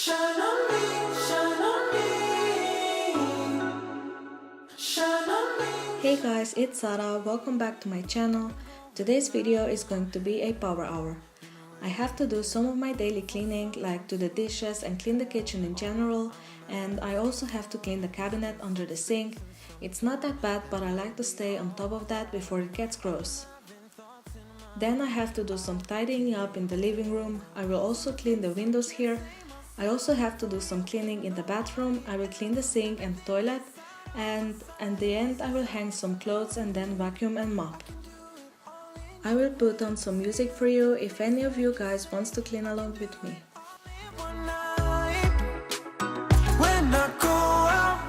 Shine on me, shine on me, shine on me. Hey guys, it's Sara. Welcome back to my channel. Today's video is going to be a power hour. I have to do some of my daily cleaning, like do the dishes and clean the kitchen in general, and I also have to clean the cabinet under the sink. It's not that bad, but I like to stay on top of that before it gets gross. Then I have to do some tidying up in the living room. I will also clean the windows here. I also have to do some cleaning in the bathroom. I will clean the sink and toilet, and at the end I will hang some clothes and then vacuum and mop. I will put on some music for you if any of you guys wants to clean along with me. When I go out,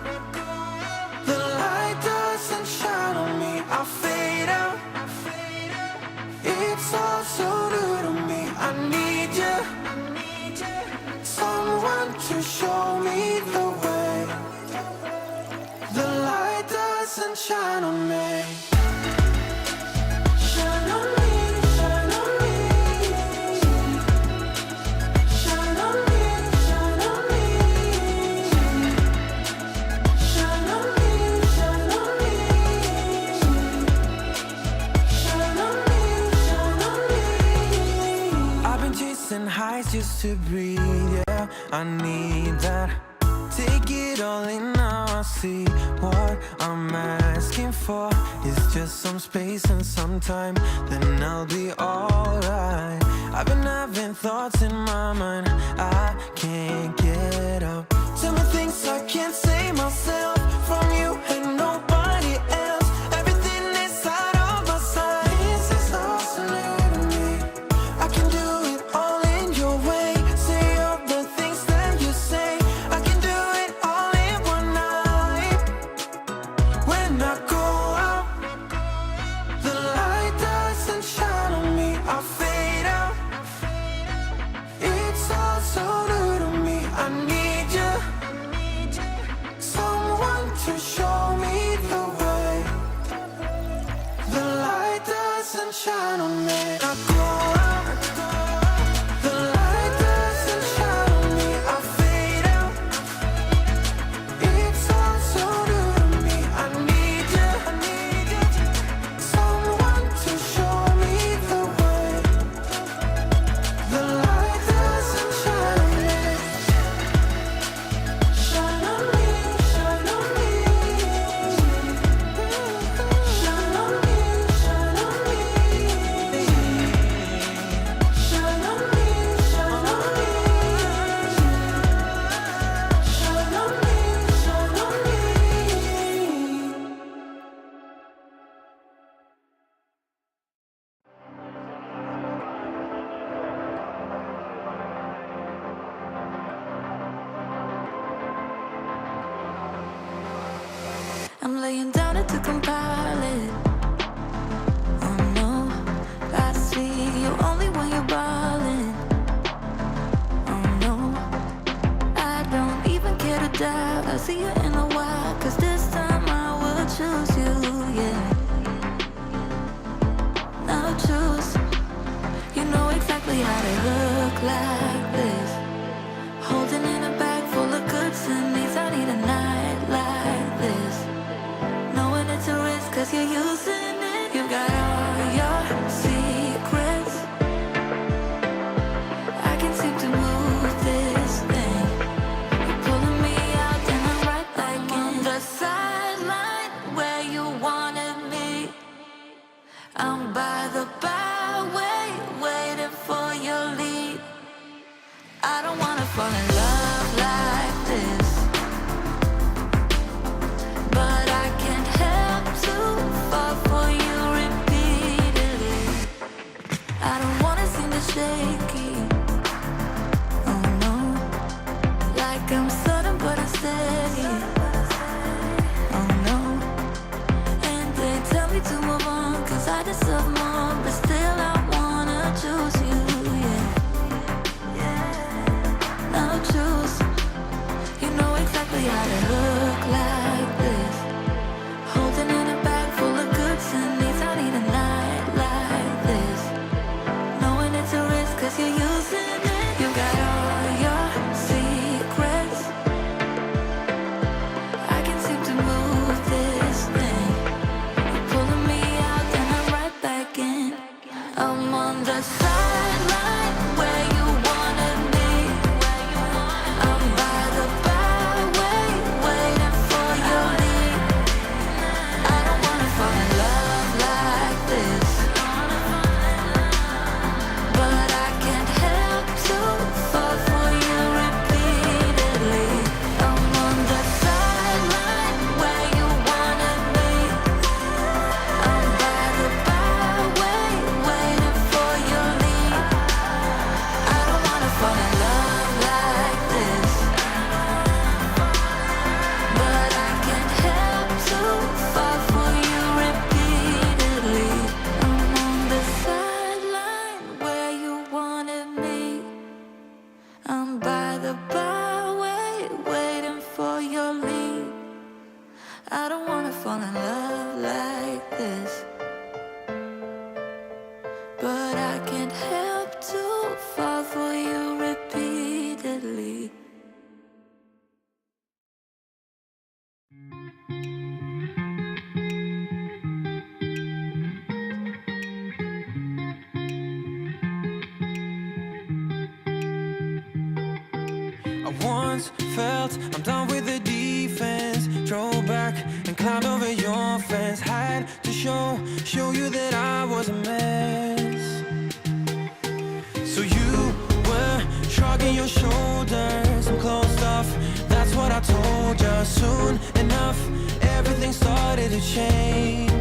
the light doesn't shine on me. I fade out. It's all so new to me. I need you, someone to show me the way. The light doesn't shine on me. Shine on me, shine on me, shine on me, shine on me, shine on me, shine on me, shine on me, shine on me. I've been chasing highs just to breathe, yeah, I need that. Take it all in now, I see what I'm asking for is just some space and some time, then I'll be alright. I've been having thoughts in my mind I can't get out. Tell me things I can't say myself from you and nobody else. Everything inside of my sight. This is all so new to me. I can do it all in your way. Say all the things that you say. I can do it all in one night. When I go out, the light doesn't shine on me. I fade out. It's all so new to me. I need you, someone to show me the way. The light doesn't shine on me. I go out, the light doesn't shine on me. I fade out. It's all so new to me. I need you, someone to show me the way. The light doesn't shine on me. Shine on me, shine on me, shine on me, shine on me, shine on me, shine on me, shine on me, shine on me. I'm laying down it to compile it. Oh no, I see you only when you're ballin'. Oh no, I don't even care to doubt. I'll see you in a while, cause this time I will choose you, yeah. Now choose. You know exactly how to look like this. Holding in a bag full of goods and needs. I need a night like this. Knowing it's a risk cause you're using it. You've got all your secrets. I can't seem to move this thing. You're pulling me out and I'm right back in the sideline where you wanted me. I'm by the byway waiting for your lead. I don't wanna fall in love like this, but I can't help to fall for you repeatedly. I don't wanna seem to shaky. Oh no, like I'm sudden but I'm steady. Oh no, and they tell me to move on cause I deserve more, but still I wanna choose you, yeah. Now choose. fall in love like this. But I can't help to fall for you repeatedly. I once felt I'm done with the defense. Drove back and climbed over your fence. Had to show you that I was a mess. So you were shrugging your shoulders and closed off. That's what I told you. Soon enough, everything started to change.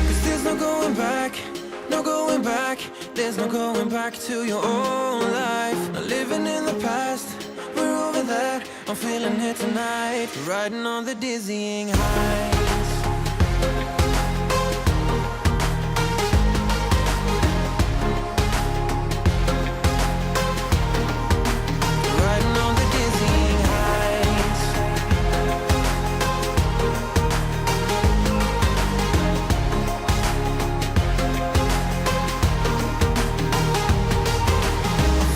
'Cause there's no going back, no going back. There's no going back to your old life. Not living in the past, we're over that. I'm feeling it tonight, riding on the dizzying heights. Riding on the dizzying heights.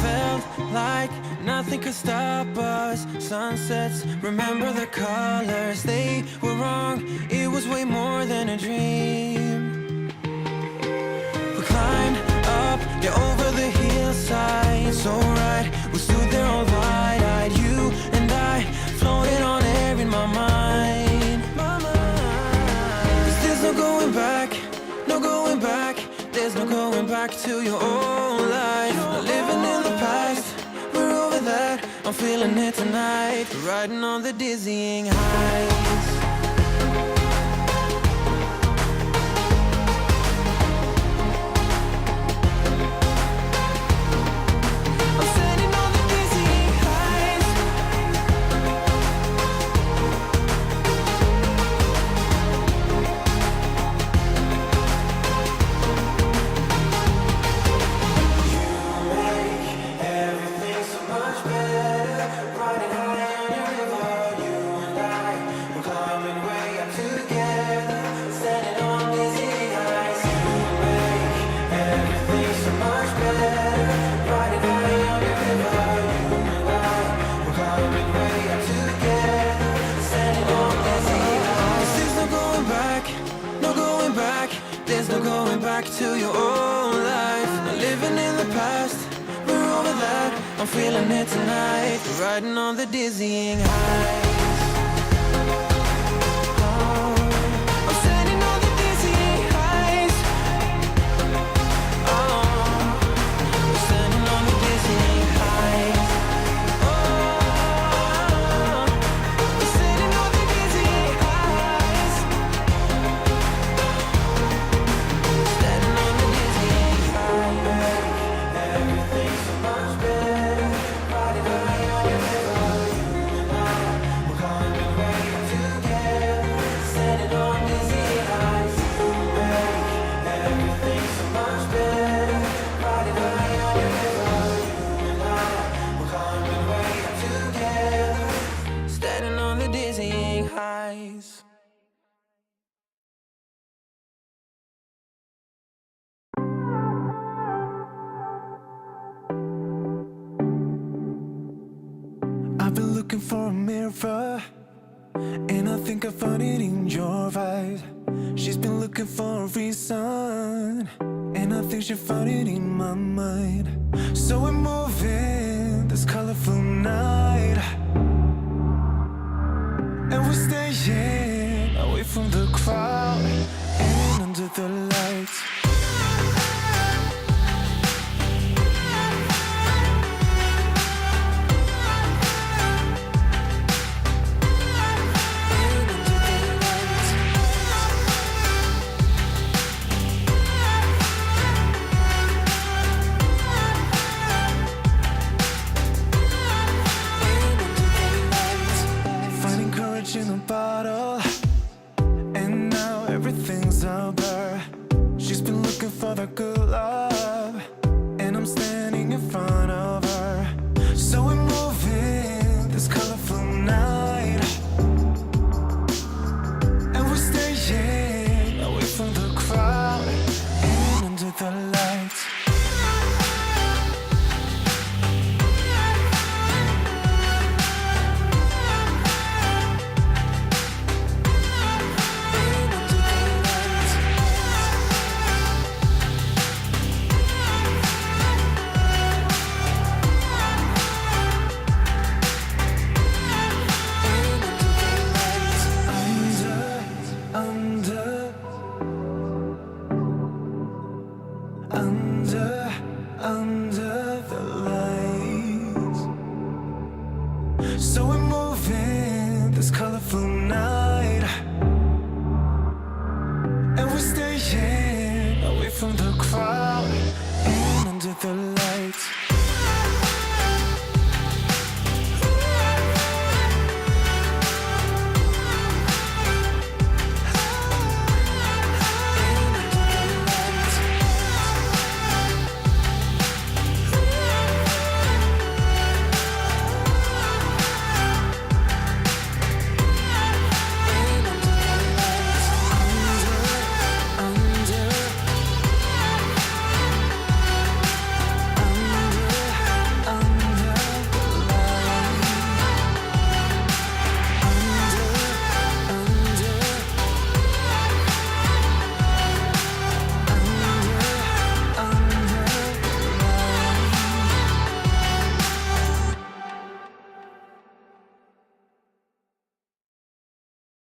Felt like nothing could stop us. Sunsets, remember the colors. They were wrong, it was way more than a dream. We climbed up, yeah, over the hillside. So right, we stood there all wide-eyed. You and I floated on air in my mind. 'Cause there's no going back, no going back. There's no going back to your old life. Not living in the past, we're over that. I'm feeling it tonight, riding on the dizzying heights. I'm standing on the dizzying heights. Everything so much better, riding high on your river. You and I, we're climbing way up together, standing on dizzy heights. You make everything so much better, riding high on your river. You and I, we're climbing way up together, standing on dizzy heights. There's no going back, no going back. There's no going back to your old life. Not living in the past, we're over that. I'm feeling it tonight, riding on the dizzying heights. Oh, I'm standing on the dizzying heights. Oh, I'm standing on the dizzying heights. Oh, I'm standing on the dizzying heights. Standing on the dizzying heights. Everything's so much better, riding high on your river. You and I, we're climbing way up together, standing on dizzy heights. You make everything so much better, riding high on your river. You and I, we're climbing way up together, standing on the dizzying heights. I've been looking for a mirror, and I think I found it in your eyes. She's been looking for a reason, and I think she found it in my mind. So we're moving this colorful night, and we're staying away from the crowd and under the lights.